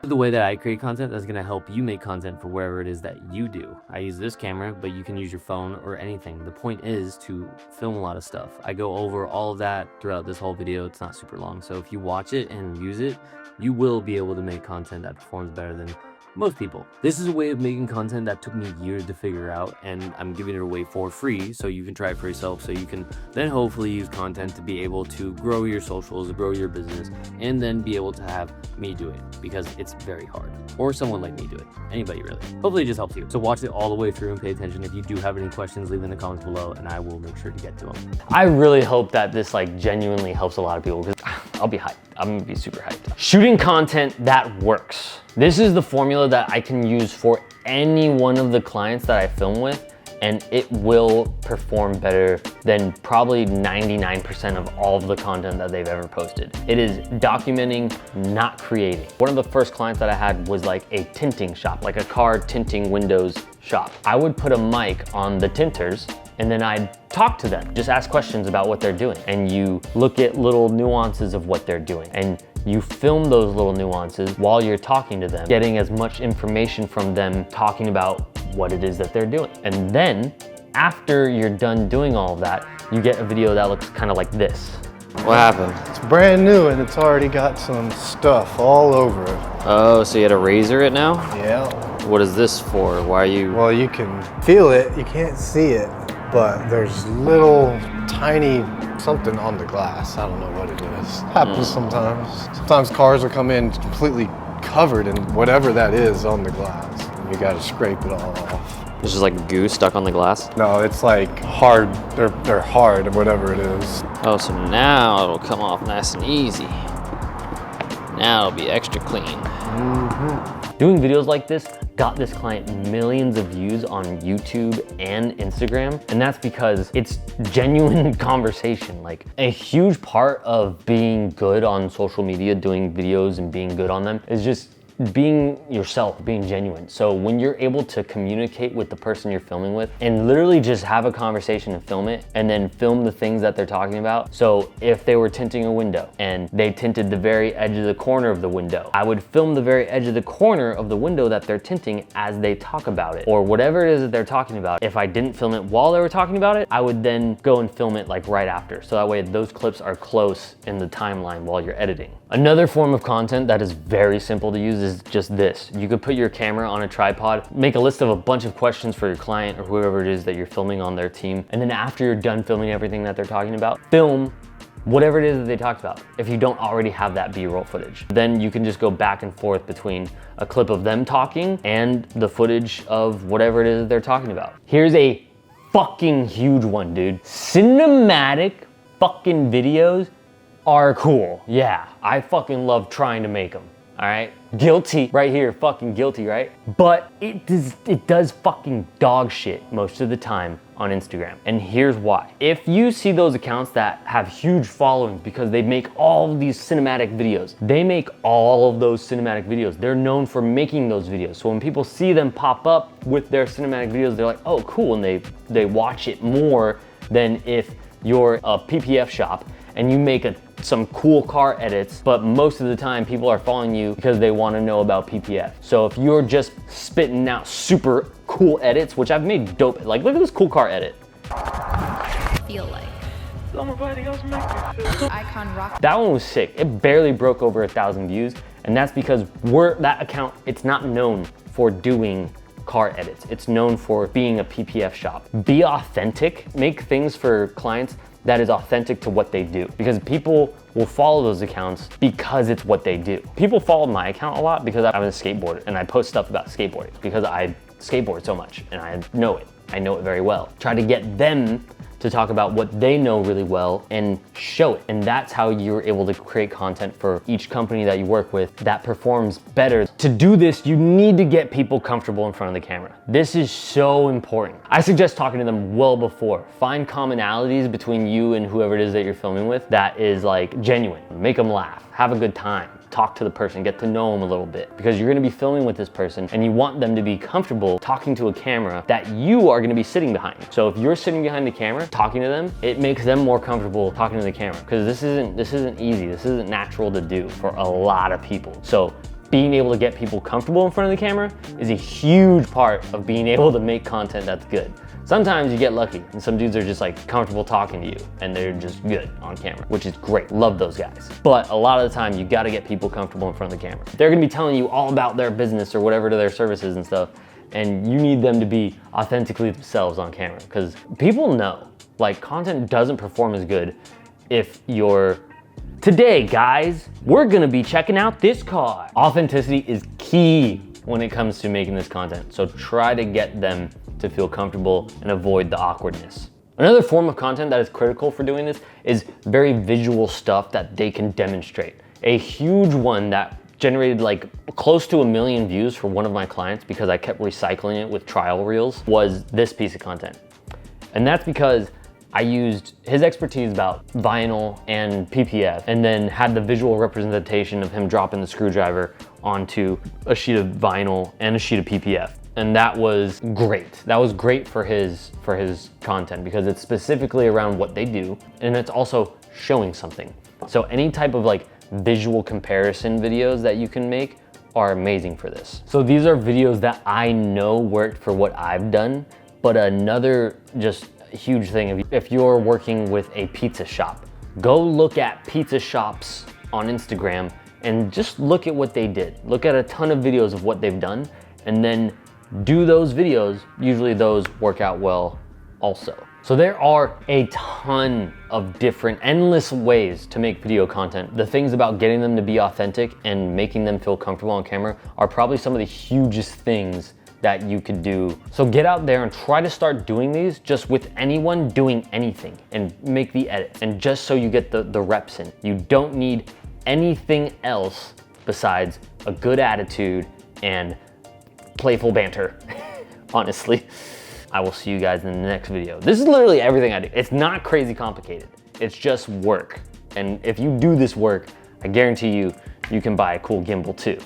The way that I create content that's gonna help you make content for wherever it is that you do. I use this camera, but you can use your phone or anything. The point is to film a lot of stuff. I go over all of that throughout this whole video. It's not super long, so if you watch it and use it, you will be able to make content that performs better than most people. This is a way of making content that took me years to figure out, and I'm giving it away for free so you can try it for yourself, so you can then hopefully use content to be able to grow your socials, grow your business, and then be able to have me do it, because it's very hard. Or someone like me do it. Anybody really. Hopefully it just helps you. So watch it all the way through and pay attention. If you do have any questions, leave in the comments below and I will make sure to get to them. I really hope that this genuinely helps a lot of people, because I'll be hyped. I'm gonna be super hyped. Shooting content that works. This is the formula that I can use for any one of the clients that I film with, and it will perform better than probably 99% of all of the content that they've ever posted. It is documenting, not creating. One of the first clients that I had was like a tinting shop, like a car tinting windows shop. I would put a mic on the tinters and then I'd talk to them, just ask questions about what they're doing. And you look at little nuances of what they're doing. And you film those little nuances while you're talking to them, getting as much information from them, talking about what it is that they're doing. And then after you're done doing all of that, you get a video that looks kind of like this. What happened? It's brand new and it's already got some stuff all over it. Oh, so you had to razor it now? Yeah. What is this for? Why are you? Well, you can feel it, you can't see it, but there's little tiny something on the glass. I don't know what it is. Happens sometimes. Sometimes cars will come in completely covered in whatever that is on the glass. And you gotta scrape it all off. It's just like goo stuck on the glass? No, it's like hard, they're hard, whatever it is. Oh, so now it'll come off nice and easy. Now it'll be extra clean. Doing videos like this got this client millions of views on YouTube and Instagram. And that's because it's genuine conversation. Like, a huge part of being good on social media, doing videos and being good on them, is just being yourself, being genuine. So when you're able to communicate with the person you're filming with and literally just have a conversation and film it, and then film the things that they're talking about. So if they were tinting a window and they tinted the very edge of the corner of the window, I would film the very edge of the corner of the window that they're tinting as they talk about it, or whatever it is that they're talking about. If I didn't film it while they were talking about it, I would then go and film it like right after. So that way those clips are close in the timeline while you're editing. Another form of content that is very simple to use is just this. You could put your camera on a tripod, make a list of a bunch of questions for your client or whoever it is that you're filming on their team. And then after you're done filming everything that they're talking about, film whatever it is that they talked about, if you don't already have that B-roll footage. Then you can just go back and forth between a clip of them talking and the footage of whatever it is that they're talking about. Here's a fucking huge one, dude. Cinematic fucking videos are cool. Yeah, I fucking love trying to make them. All right, guilty right here, fucking guilty, right? But it does fucking dog shit most of the time on Instagram. And here's why. If you see those accounts that have huge followings because they make all of these cinematic videos, they make all of those cinematic videos. They're known for making those videos. So when people see them pop up with their cinematic videos, they're like, oh, cool, and they watch it more than if you're a PPF shop and you make some cool car edits, but most of the time people are following you because they want to know about PPF. So if you're just spitting out super cool edits, which I've made dope, like look at this cool car edit. Feel like. Somebody else make it feel. Icon rock. That one was sick. It barely broke over 1,000 views, and that's because that account, it's not known for doing car edits. It's known for being a PPF shop. Be authentic, make things for clients that is authentic to what they do, because people will follow those accounts because it's what they do. People follow my account a lot because I'm a skateboarder and I post stuff about skateboarding because I skateboard so much and I know it. I know it very well. Try to get them to talk about what they know really well and show it. And that's how you're able to create content for each company that you work with that performs better. To do this, you need to get people comfortable in front of the camera. This is so important. I suggest talking to them well before. Find commonalities between you and whoever it is that you're filming with that is like genuine. Make them laugh, have a good time. Talk to the person, get to know them a little bit, because you're gonna be filming with this person and you want them to be comfortable talking to a camera that you are gonna be sitting behind. So if you're sitting behind the camera talking to them, it makes them more comfortable talking to the camera, because this isn't easy. This isn't natural to do for a lot of people. So being able to get people comfortable in front of the camera is a huge part of being able to make content that's good. Sometimes you get lucky and some dudes are just like comfortable talking to you and they're just good on camera, which is great. Love those guys. But a lot of the time you gotta get people comfortable in front of the camera. They're gonna be telling you all about their business or whatever to their services and stuff, and you need them to be authentically themselves on camera, because people know, like, content doesn't perform as good if you're, today guys, we're gonna be checking out this car. Authenticity is key when it comes to making this content, so try to get them to feel comfortable and avoid the awkwardness. Another form of content that is critical for doing this is very visual stuff that they can demonstrate. A huge one that generated like close to 1 million views for one of my clients because I kept recycling it with trial reels was this piece of content. And that's because I used his expertise about vinyl and PPF and then had the visual representation of him dropping the screwdriver onto a sheet of vinyl and a sheet of PPF. And that was great. That was great for his content because it's specifically around what they do and it's also showing something. So any type of like visual comparison videos that you can make are amazing for this. So these are videos that I know worked for what I've done, but another just huge thing, if you're working with a pizza shop, go look at pizza shops on Instagram and just look at what they did. Look at a ton of videos of what they've done and then do those videos. Usually those work out well also. So there are a ton of different, endless ways to make video content. The things about getting them to be authentic and making them feel comfortable on camera are probably some of the hugest things that you could do. So get out there and try to start doing these just with anyone doing anything and make the edit. And just so you get the reps in. You don't need anything else besides a good attitude and playful banter, honestly. I will see you guys in the next video. This is literally everything I do. It's not crazy complicated. It's just work. And if you do this work, I guarantee you, you can buy a cool gimbal too.